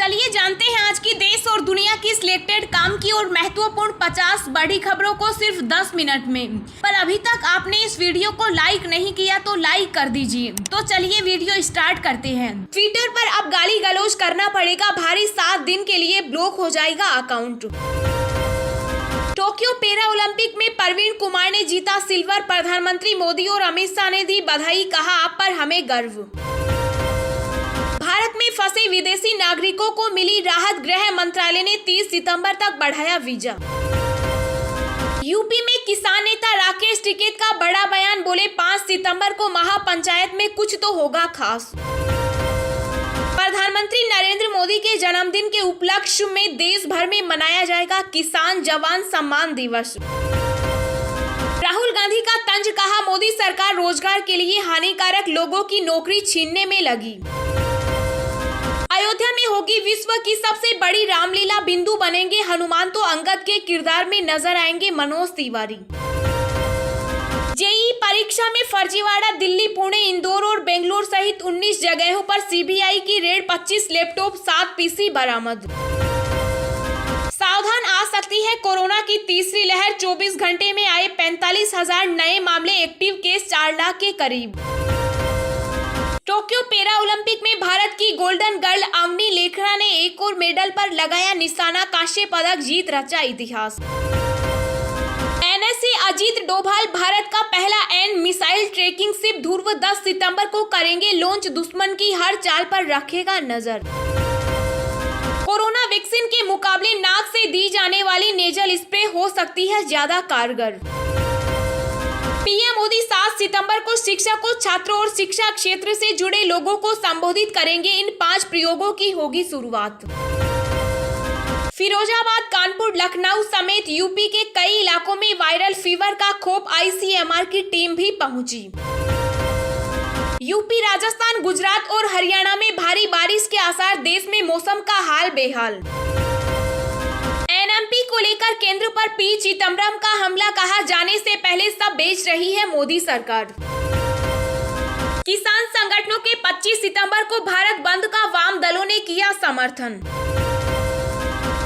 चलिए जानते हैं आज की देश और दुनिया की सिलेक्टेड काम की और महत्वपूर्ण 50 बड़ी खबरों को सिर्फ 10 मिनट में। पर अभी तक आपने इस वीडियो को लाइक नहीं किया तो लाइक कर दीजिए। तो चलिए वीडियो स्टार्ट करते हैं। ट्विटर पर अब गाली गलौज करना पड़ेगा भारी, 7 दिन के लिए ब्लॉक हो जाएगा अकाउंट। टोक्यो पैरा ओलंपिक में प्रवीण कुमार ने जीता सिल्वर, प्रधानमंत्री मोदी और अमित शाह ने दी बधाई, कहा आप पर हमें गर्व। भारत में फंसे विदेशी नागरिकों को मिली राहत, गृह मंत्रालय ने 30 सितंबर तक बढ़ाया वीजा। यूपी में किसान नेता राकेश टिकैत का बड़ा बयान, बोले 5 सितंबर को महापंचायत में कुछ तो होगा खास। प्रधानमंत्री नरेंद्र मोदी के जन्मदिन के उपलक्ष्य में देश भर में मनाया जाएगा किसान जवान सम्मान दिवस। राहुल गांधी का तंज, कहा मोदी सरकार रोजगार के लिए हानिकारक लोगों की नौकरी छीनने में लगी। अयोध्या में होगी विश्व की सबसे बड़ी रामलीला, बिंदु बनेंगे हनुमान तो अंगद के किरदार में नजर आएंगे मनोज तिवारी। जेईई परीक्षा में फर्जीवाड़ा, दिल्ली, पुणे, इंदौर और बेंगलुरु सहित 19 जगहों पर सीबीआई की रेड, 25 लैपटॉप 7 पीसी बरामद। सावधान, आ सकती है कोरोना की तीसरी लहर, 24 घंटे में आए 45,000 नए मामले, एक्टिव केस 4 लाख के करीब। टोक्यो पैरा ओलंपिक में भारत की गोल्डन गर्ल अवनी लेखरा ने एक और मेडल पर लगाया निशाना, कांस्य पदक जीत रचा इतिहास। एनएसए अजीत डोभाल, भारत का पहला एन मिसाइल ट्रैकिंग शिप ध्रुव 10 सितंबर को करेंगे लॉन्च, दुश्मन की हर चाल पर रखेगा नजर। कोरोना वैक्सीन के मुकाबले नाक से दी जाने वाली नेजल स्प्रे हो सकती है ज्यादा कारगर। पीएम मोदी 7 सितंबर को शिक्षकों, छात्रों और शिक्षा क्षेत्र से जुड़े लोगों को संबोधित करेंगे, इन 5 प्रयोगों की होगी शुरुआत। फिरोजाबाद, कानपुर, लखनऊ समेत यूपी के कई इलाकों में वायरल फीवर का खौफ, आईसीएमआर की टीम भी पहुंची। यूपी, राजस्थान, गुजरात और हरियाणा में भारी बारिश के आसार, देश में मौसम का हाल बेहाल। एनएमपी को लेकर केंद्र पर पी चिदंबरम का हमला, कहा जाने से पहले सब बेच रही है मोदी सरकार। किसान संगठनों के 25 सितंबर को भारत बंद का वाम दलों ने किया समर्थन।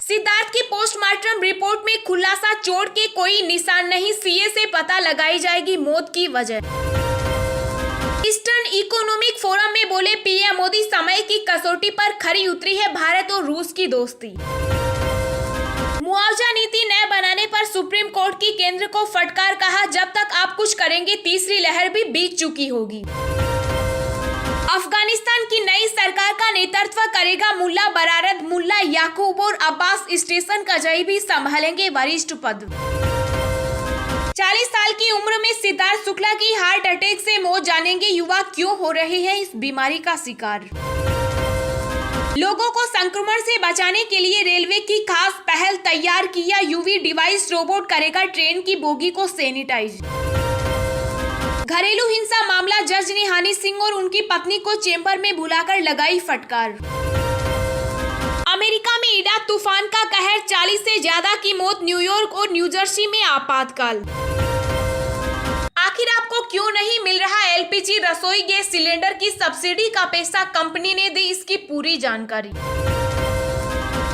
सिद्धार्थ की पोस्टमार्टम रिपोर्ट में खुलासा, चोट के कोई निशान नहीं, सीए से पता लगाई जाएगी मौत की वजह। ईस्टर्न इकोनॉमिक फोरम में बोले पीएम मोदी, समय की कसौटी पर खरी उतरी है भारत और रूस की दोस्ती। मुआवजा नीति न बनाने पर सुप्रीम कोर्ट की केंद्र को फटकार, कहा जब तक आप कुछ करेंगे तीसरी लहर भी बीत चुकी होगी। अफगानिस्तान की नई सरकार का नेतृत्व करेगा मुल्ला बरारत, मुल्ला याकूब और अब्बास स्टेशन कजई भी संभालेंगे वरिष्ठ पद। 40 साल की उम्र में सिद्धार्थ शुक्ला की हार्ट अटैक से मौत, जानेंगे युवा क्यों हो रहे हैं इस बीमारी का शिकार। लोगों को संक्रमण से बचाने के लिए रेलवे की खास पहल, तैयार किया यूवी डिवाइस, रोबोट करेगा ट्रेन की बोगी को सैनिटाइज। घरेलू हिंसा मामला, जज ने हनी सिंह और उनकी पत्नी को चेंबर में बुलाकर लगाई फटकार। अमेरिका में इडा तूफान का कहर, 40 से ज्यादा की मौत, न्यूयॉर्क और न्यूजर्सी में आपातकाल। आखिर आपको क्यों नहीं मिल रहा एलपीजी रसोई गैस सिलेंडर की सब्सिडी का पैसा, कंपनी ने दी इसकी पूरी जानकारी।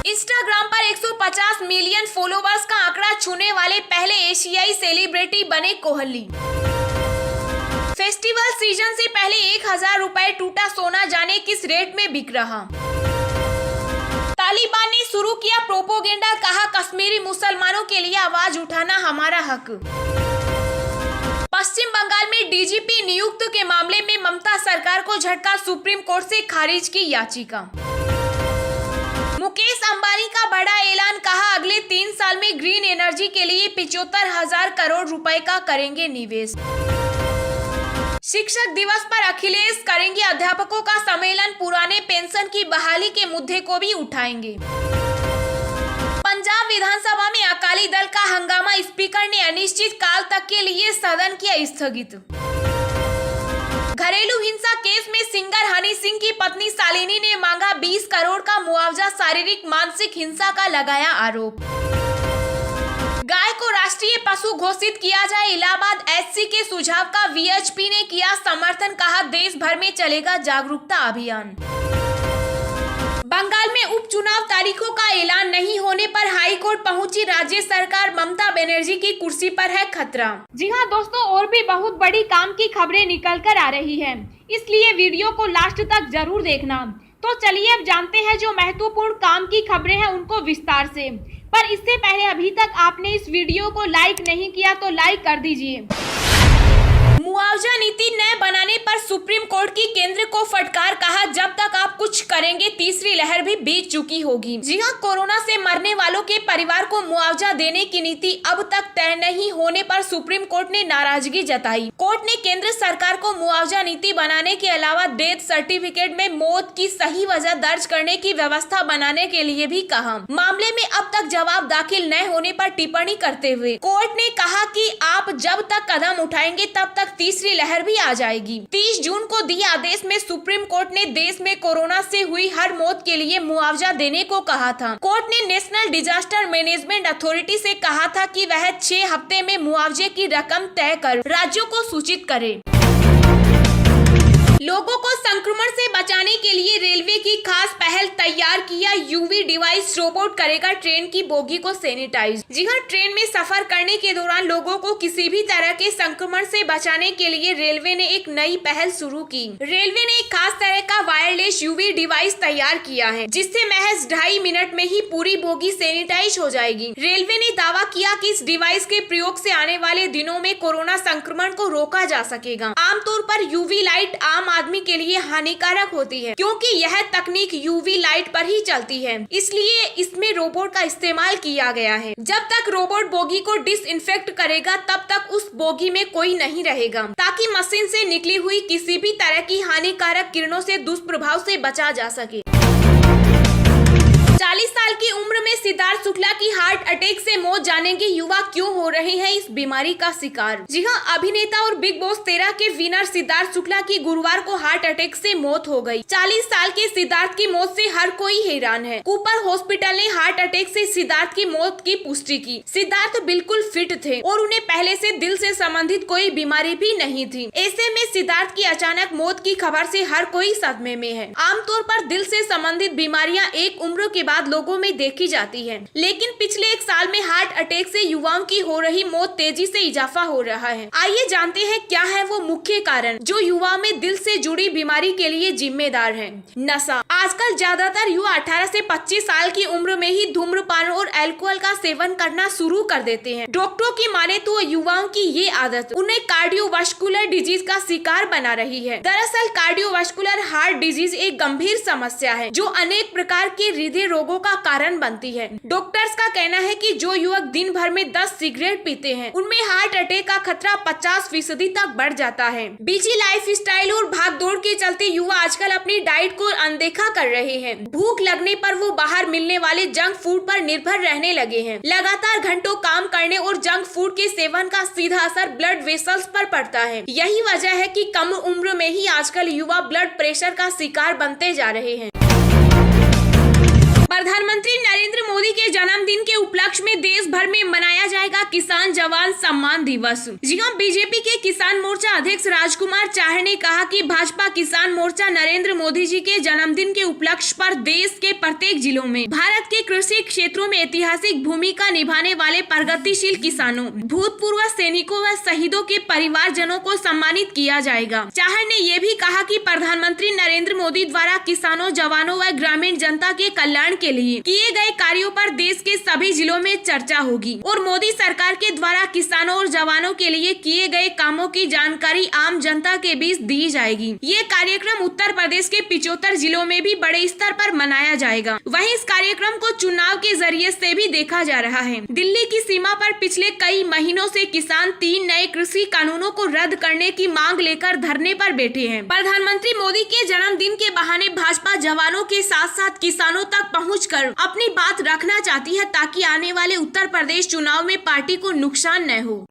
इंस्टाग्राम पर 150 मिलियन फॉलोवर्स का आंकड़ा छूने वाले पहले एशियाई सेलिब्रिटी बने कोहली। फेस्टिवल सीजन से पहले 1000 रुपए टूटा सोना, जाने किस रेट में बिक रहा। तालिबान ने शुरू किया प्रोपोगेंडा, कहा कश्मीरी मुसलमानों के लिए आवाज उठाना हमारा हक। पश्चिम बंगाल में डीजीपी नियुक्त के मामले में ममता सरकार को झटका, सुप्रीम कोर्ट से खारिज की याचिका। मुकेश अंबानी का बड़ा ऐलान, कहा अगले 3 साल में ग्रीन एनर्जी के लिए 75,000 करोड़ रुपए का करेंगे निवेश। शिक्षक दिवस पर अखिलेश करेंगे अध्यापकों का सम्मेलन, पुराने पेंशन की बहाली के मुद्दे को भी उठाएंगे। पंजाब विधानसभा में अकाली दल का हंगामा, स्पीकर ने अनिश्चित काल तक के लिए सदन किया स्थगित। घरेलू हिंसा केस में सिंगर हनी सिंह की पत्नी शालिनी ने मांगा 20 करोड़ का मुआवजा, शारीरिक मानसिक हिंसा का लगाया आरोप। गाय को राष्ट्रीय पशु घोषित किया जाए, इलाहाबाद एससी के सुझाव का वीएचपी ने किया समर्थन, कहा देश भर में चलेगा जागरूकता अभियान। बंगाल में में उपचुनाव तारीखों का ऐलान नहीं होने पर हाई कोर्ट पहुंची राज्य सरकार, ममता बनर्जी की कुर्सी पर है खतरा। जी हां दोस्तों, और भी बहुत बड़ी काम की खबरें निकल कर आ रही है, इसलिए वीडियो को लास्ट तक जरूर देखना। तो चलिए अब जानते हैं जो महत्वपूर्ण काम की खबरें हैं उनको विस्तार से। पर इससे पहले अभी तक आपने इस वीडियो को लाइक नहीं किया तो लाइक कर दीजिए। मुआवजा नीति नए बनाने पर सुप्रीम कोर्ट की केंद्र को फटकार, कहा जब तक आप कुछ करेंगे तीसरी लहर भी बीत चुकी होगी। जी हां, कोरोना से मरने वालों के परिवार को मुआवजा देने की नीति अब तक तय नहीं होने पर सुप्रीम कोर्ट ने नाराजगी जताई। कोर्ट ने केंद्र सरकार को मुआवजा नीति बनाने के अलावा डेथ सर्टिफिकेट में मौत की सही वजह दर्ज करने की व्यवस्था बनाने के लिए भी कहा। मामले में अब तक जवाब दाखिल न होने पर टिप्पणी करते हुए कोर्ट ने कहा कि आप जब तक कदम उठाएंगे तब तक तीसरी लहर भी आ जाएगी। 30 जून को दिए आदेश में सुप्रीम कोर्ट ने देश में कोरोना से हुई हर मौत के लिए मुआवजा देने को कहा था। कोर्ट ने नेशनल डिजास्टर मैनेजमेंट अथॉरिटी से कहा था कि वह 6 हफ्ते में मुआवजे की रकम तय कर राज्यों को सूचित करे। लोगों को संक्रमण से बचाने के लिए रेलवे की खास पहल तैयार किया यूवी डिवाइस रोबोट करेगा ट्रेन की बोगी को सैनिटाइज। जी हां, ट्रेन में सफर करने के दौरान लोगों को किसी भी तरह के संक्रमण से बचाने के लिए रेलवे ने एक नई पहल शुरू की। रेलवे ने एक खास तरह का वायरलेस यूवी डिवाइस तैयार किया है जिससे महज 2.5 मिनट में ही पूरी बोगी सैनिटाइज हो जाएगी। रेलवे ने दावा किया कि इस डिवाइस के प्रयोग से आने वाले दिनों में कोरोना संक्रमण को रोका जा सकेगा। आमतौर पर यूवी लाइट आम आदमी के लिए हानिकारक होती है क्योंकि यह तकनीक यूवी लाइट पर ही चलती है, इसलिए इसमें रोबोट का इस्तेमाल किया गया है। जब तक रोबोट बोगी को डिसइंफेक्ट करेगा तब तक उस बोगी में कोई नहीं रहेगा ताकि मशीन से निकली हुई किसी भी तरह की हानिकारक किरणों से दुष्प्रभाव से बचा जा सके। 40 साल की उम्र में सिद्धार्थ शुक्ला की हार्ट अटैक से मौत, जानेंगे युवा क्यों हो रहे हैं इस बीमारी का शिकार। जी हां, अभिनेता और बिग बॉस 13 के विनर सिद्धार्थ शुक्ला की गुरुवार को हार्ट अटैक से मौत हो गई। 40 साल के सिद्धार्थ की मौत से हर कोई हैरान है। कूपर हॉस्पिटल ने हार्ट अटैक से सिद्धार्थ की मौत की पुष्टि की। सिद्धार्थ बिल्कुल फिट थे और उन्हें पहले से दिल से संबंधित कोई बीमारी भी नहीं थी। ऐसे में सिद्धार्थ की अचानक मौत की खबर से हर कोई सदमे में है। आमतौर पर दिल से संबंधित बीमारियां एक उम्र के बाद लोगों में देखी जाती है, लेकिन पिछले 1 साल में हार्ट अटैक से युवाओं की हो रही मौत तेजी से इजाफा हो रहा है। आइए जानते हैं क्या है वो मुख्य कारण जो युवाओं में दिल से जुड़ी बीमारी के लिए जिम्मेदार है। नशा। आजकल ज्यादातर युवा 18 से 25 साल की उम्र में ही धूम्रपान और अल्कोहल का सेवन करना शुरू कर देते हैं। डॉक्टरों की माने तो युवाओं की ये आदत उन्हें कार्डियोवास्कुलर डिजीज का शिकार बना रही है। दरअसल कार्डियोवास्कुलर हार्ट डिजीज एक गंभीर समस्या है जो अनेक प्रकार के हृदय रोगों का कारण बनती है। डॉक्टर्स का कहना है कि जो युवक दिन भर में 10 सिगरेट पीते हैं उनमें हार्ट अटैक का खतरा 50% तक बढ़ जाता है। बिजी लाइफस्टाइल और भागदौड़ के चलते युवा आजकल अपनी डाइट को अनदेखा कर रहे हैं। भूख लगने पर वो बाहर मिलने वाले जंक फूड पर निर्भर रहने लगे हैं। लगातार घंटों काम करने और जंक फूड के सेवन का सीधा असर ब्लड वेसल्स पर पड़ता है। यही वजह है कि कम उम्र में ही आजकल युवा ब्लड प्रेशर का शिकार बनते जा रहे हैं। प्रधानमंत्री नरेंद्र मोदी के जन्मदिन के उपलक्ष्य में देश भर में मनाया जाएगा किसान जवान सम्मान दिवस। जी हां, बीजेपी के किसान मोर्चा अध्यक्ष राजकुमार चाहर ने कहा कि भाजपा किसान मोर्चा नरेंद्र मोदी जी के जन्मदिन के उपलक्ष्य पर देश के प्रत्येक जिलों में भारत के कृषि क्षेत्रों में ऐतिहासिक भूमिका निभाने वाले प्रगतिशील किसानों, भूतपूर्व सैनिकों व शहीदों के परिवारजनों को सम्मानित किया जाएगा। चाहर ने ये भी कहा कि प्रधानमंत्री नरेंद्र मोदी द्वारा किसानों, जवानों व ग्रामीण जनता के कल्याण के लिए किए गए कार्यों पर देश के सभी जिलों में चर्चा होगी और मोदी सरकार के द्वारा किसानों और जवानों के लिए किए गए कामों की जानकारी आम जनता के बीच दी जाएगी। ये कार्यक्रम उत्तर प्रदेश के 75 जिलों में भी बड़े स्तर पर मनाया जाएगा। वहीं इस कार्यक्रम को चुनाव के जरिए से भी देखा जा रहा है। दिल्ली की सीमा पर पिछले कई महीनों से किसान 3 नए कृषि कानूनों को रद्द करने की मांग लेकर धरने पर बैठे हैं। प्रधानमंत्री मोदी के जन्मदिन के बहाने भाजपा जवानों के साथ साथ किसानों तक पहुंचकर अपनी बात रखना चाहती है ताकि आने वाले उत्तर प्रदेश चुनाव में पार्टी को नुकसान न हो।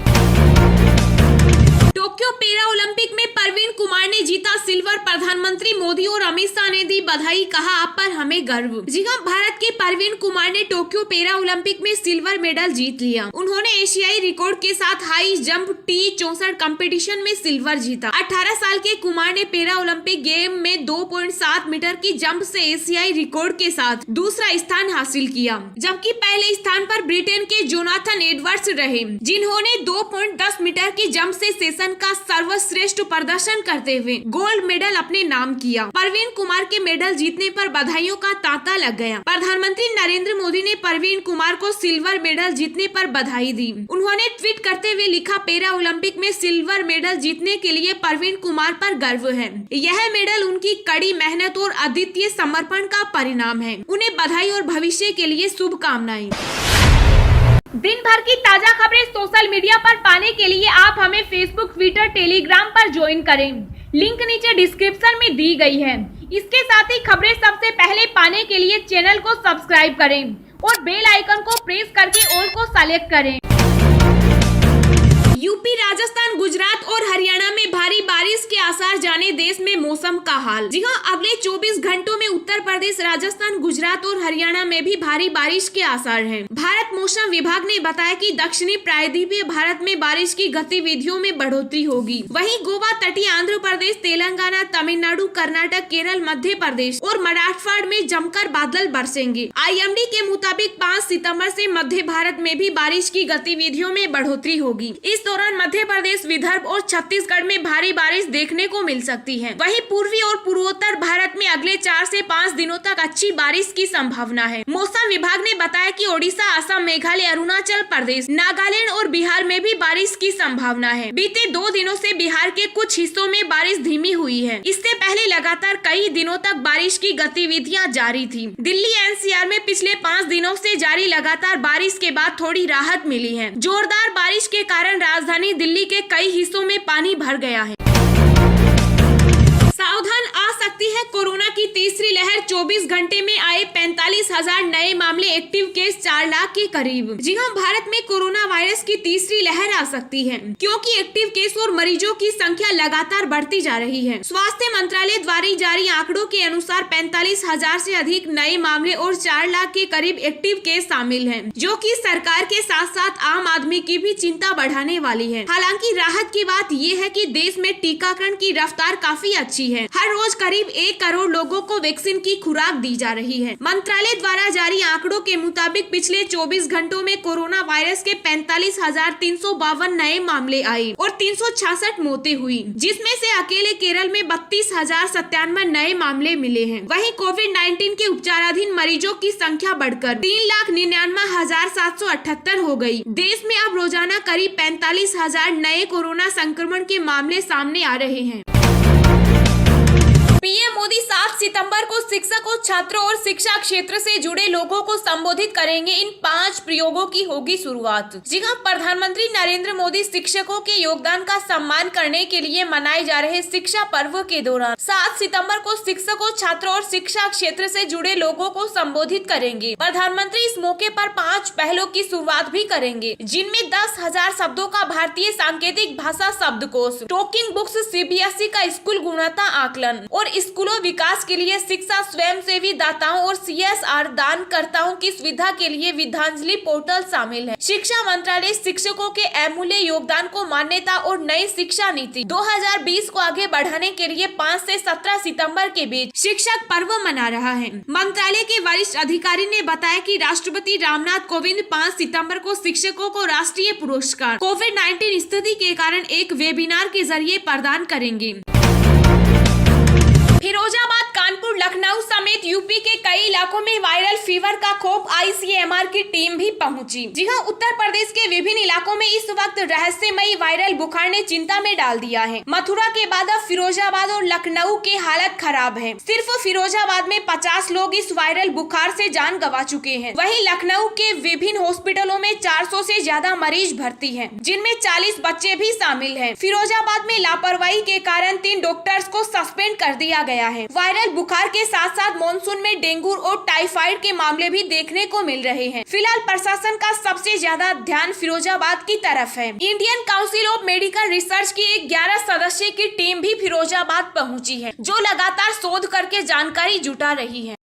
टोक्यो पैरा ओलंपिक में परवीन कुमार ने जीता सिल्वर। प्रधानमंत्री मोदी और अमित शाह ने दी बधाई, कहा आप पर हमें गर्व। जी हां, भारत के परवीन कुमार ने टोक्यो पैरा ओलंपिक में सिल्वर मेडल जीत लिया। उन्होंने एशियाई रिकॉर्ड के साथ हाई जंप T64 कंपटीशन में सिल्वर जीता। 18 साल के कुमार ने पैरा ओलंपिक गेम में 2.7 मीटर की जंप से एशियाई रिकॉर्ड के साथ दूसरा स्थान हासिल किया, जबकि पहले स्थान पर ब्रिटेन के जोनाथन एडवर्ड्स रहे, जिन्होंने 2.10 मीटर की जंप से सेशन का सर्वश्रेष्ठ प्रदर्शन करते हुए गोल्ड मेडल अपने नाम किया। परवीन कुमार के मेडल जीतने पर बधाइयों का तांता लग गया। प्रधानमंत्री नरेंद्र मोदी ने परवीन कुमार को सिल्वर मेडल जीतने पर बधाई दी। उन्होंने ट्वीट करते हुए लिखा, पैरा ओलंपिक में सिल्वर मेडल जीतने के लिए परवीन कुमार पर गर्व है। यह मेडल उनकी कड़ी मेहनत और अद्वितीय समर्पण का परिणाम है। उन्हें बधाई और भविष्य के लिए शुभकामनाएं। दिन भर की ताजा खबरें सोशल मीडिया पर पाने के लिए आप हमें फेसबुक, ट्विटर, टेलीग्राम पर ज्वाइन करें। लिंक नीचे डिस्क्रिप्शन में दी गई है। इसके साथ ही खबरें सबसे पहले पाने के लिए चैनल को सब्सक्राइब करें और बेल आइकन को प्रेस करके ऑल को सेलेक्ट करें। यूपी, राजस्थान, गुजरात और हरियाणा में भारी बारिश के आसार, जाने देश में मौसम का हाल। जी हां, अगले 24 घंटों में उत्तर प्रदेश, राजस्थान, गुजरात और हरियाणा में भी भारी बारिश के आसार हैं। भारत मौसम विभाग ने बताया कि दक्षिणी प्रायद्वीपीय भारत में बारिश की गतिविधियों में बढ़ोतरी होगी। वहीं गोवा, तटीय आंध्र प्रदेश, तेलंगाना, तमिलनाडु, कर्नाटक, केरल, मध्य प्रदेश और मराठवाड़ा में जमकर बादल बरसेंगे। IMD के मुताबिक 5 सितंबर से मध्य भारत में भी बारिश की गतिविधियों में बढ़ोतरी होगी। इस दौरान मध्य प्रदेश, विदर्भ और छत्तीसगढ़ में भारी बारिश देखने को मिल सकती है। वहीं पूर्वी और पूर्वोत्तर भारत में अगले 4 से 5 दिनों तक अच्छी बारिश की संभावना है। मौसम विभाग ने बताया कि ओडिशा, असम, मेघालय, अरुणाचल प्रदेश, नागालैंड और बिहार में भी बारिश की संभावना है। बीते 2 दिनों से बिहार के कुछ हिस्सों में बारिश धीमी हुई है। इससे पहले लगातार कई दिनों तक बारिश की गतिविधियां जारी थी। दिल्ली NCR में पिछले 5 दिनों से जारी लगातार बारिश के बाद थोड़ी राहत मिली है। जोरदार बारिश के कारण राजधानी दिल्ली के कई हिस्सों में पानी भर गया है। सावधान, आ सकती है कोरोना की तीसरी लहर। 24 घंटे में आए 45,000 नए मामले, एक्टिव केस 4 लाख के करीब। जी हां, भारत में कोरोना वायरस की तीसरी लहर आ सकती है, क्योंकि एक्टिव केस और मरीजों की संख्या लगातार बढ़ती जा रही है। स्वास्थ्य मंत्रालय द्वारा जारी आंकड़ों के अनुसार 45,000 से अधिक नए मामले और 4 लाख के करीब एक्टिव केस शामिल हैं, जो कि सरकार के साथ साथ आम आदमी की भी चिंता बढ़ाने वाली है। हालांकि राहत की बात यह है कि देश में टीकाकरण की रफ्तार काफी अच्छी है। हर रोज करीब 1 करोड़ लोगों को वैक्सीन की खुराक दी जा रही है। मंत्रालय द्वारा जारी आंकड़ों के मुताबिक पिछले 24 घंटों में कोरोना वायरस के 45,352 नए मामले आए और 366 मौतें हुई, जिसमें से अकेले केरल में 32,097 नए मामले मिले हैं। वहीं कोविड-19 के उपचाराधीन मरीजों की संख्या बढ़कर 3,99,778 हो गई। देश में अब रोजाना करीब 45,000 नए कोरोना संक्रमण के मामले सामने आ रहे हैं। पीएम मोदी 7 सितंबर को शिक्षकों, छात्रों और शिक्षा क्षेत्र से जुड़े लोगों को संबोधित करेंगे। इन 5 प्रयोगों की होगी शुरुआत। जी हां, प्रधानमंत्री नरेंद्र मोदी शिक्षकों के योगदान का सम्मान करने के लिए मनाए जा रहे शिक्षा पर्व के दौरान 7 सितंबर को शिक्षकों, छात्रों और शिक्षा क्षेत्र से जुड़े लोगों को संबोधित करेंगे। प्रधानमंत्री इस मौके पर 5 पहलों की शुरुआत भी करेंगे, जिनमें 10,000 शब्दों का भारतीय सांकेतिक भाषा शब्दकोश, टॉकिंग बुक्स, CBSE का स्कूल गुणवत्ता आकलन और स्कूलों विकास के लिए शिक्षा स्वयंसेवी दाताओं और CSR दानकर्ताओं की सुविधा के लिए विद्यांजलि पोर्टल शामिल है। शिक्षा मंत्रालय शिक्षकों के अमूल्य योगदान को मान्यता और नई शिक्षा नीति 2020 को आगे बढ़ाने के लिए 5 से 17 सितंबर के बीच शिक्षक पर्व मना रहा है। मंत्रालय के वरिष्ठ अधिकारी ने बताया कि राष्ट्रपति रामनाथ कोविंद 5 सितंबर को शिक्षकों को राष्ट्रीय पुरस्कार कोविड-19 स्थिति के कारण एक वेबिनार के जरिए प्रदान करेंगे। फिरोजाबाद, कानपुर, लखनऊ समेत यूपी के कई इलाकों में वायरल फीवर का खौफ, ICMR की टीम भी पहुंची। जी हां, उत्तर प्रदेश के विभिन्न इलाकों में इस वक्त रहस्यमयी वायरल बुखार ने चिंता में डाल दिया है। मथुरा के बाद अब फिरोजाबाद और लखनऊ की हालत खराब है। सिर्फ फिरोजाबाद में 50 लोग इस वायरल बुखार से जान गंवा चुके हैं। वहीं लखनऊ के विभिन्न हॉस्पिटलों में 400 से ज्यादा मरीज भर्ती हैं, जिनमें 40 बच्चे भी शामिल हैं। फिरोजाबाद में लापरवाही के कारण 3 डॉक्टर्स को सस्पेंड कर दिया गया है। वायरल बुखार के साथ साथ मॉनसून में डेंगू और टाइफाइड के मामले भी देखने को मिल रहे हैं। फिलहाल प्रशासन का सबसे ज्यादा ध्यान फिरोजाबाद की तरफ है। Indian council of medical research की एक 11 सदस्यीय की टीम भी फिरोजाबाद पहुंची है, जो लगातार शोध करके जानकारी जुटा रही है।